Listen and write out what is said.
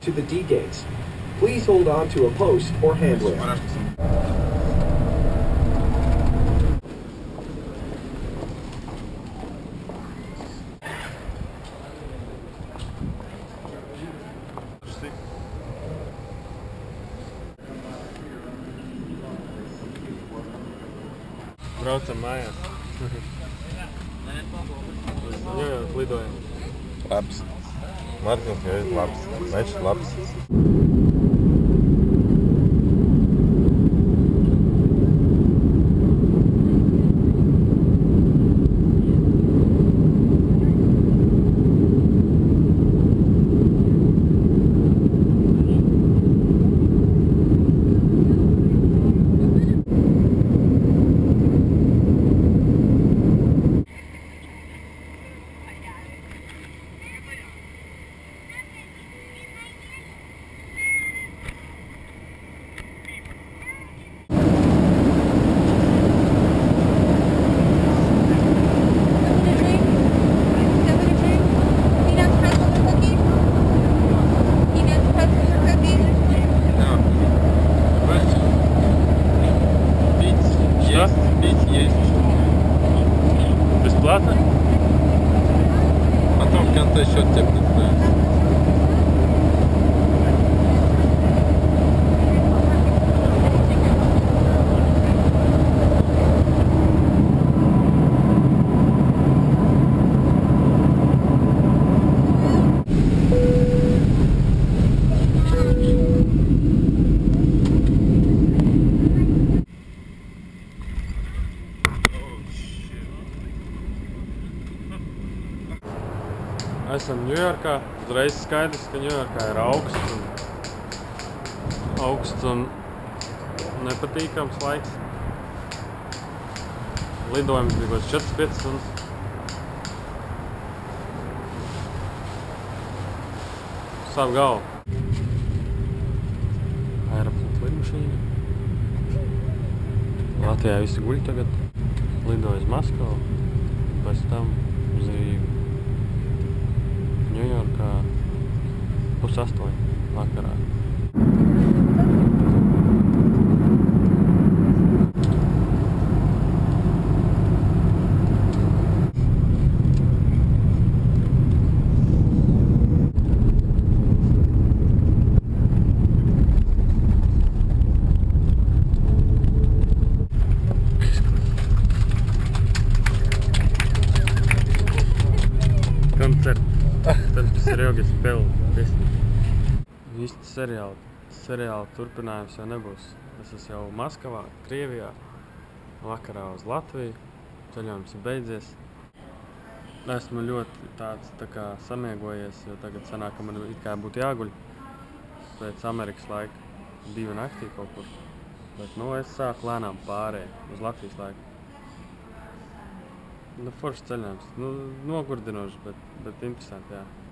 to the D gates. Please hold on to a post or handrail. Braucam mājās. Jā, lidojam. Labs. Martins jau ir labs. Mečs labs. Бесплатно? Потом в конце счет тебе представить. Esam Ņujorkā. Uzreiz skaidrs, ka Ņujorkā ir augsts un nepatīkams laiks. Lidojums bija kaut 4-5 stundas. Sāp galvu. Aeroplāns lidmašīna. Latvijā visi guļ tagad. Lidoja uz Maskavu. Pēc tam uz Rīgu. Ņujorkā 7:30 vakarā. Koncerts. Tad Serjogi spēl desmit. Īsti seriāla turpinājums jau nebūs. Es esmu jau Maskavā, Krievijā, vakarā uz Latviju. Ceļojums ir beidzies. Esmu ļoti tāds tā kā samiegojies, jo tagad sanāk, ka man it kā būtu jāguļ pēc Amerikas laika 2 naktī kaut kur. Bet es sāku lēnām pārēt uz Latvijas laiku. Foršs ceļojums. Nogurdinošs, bet interesanti, jā.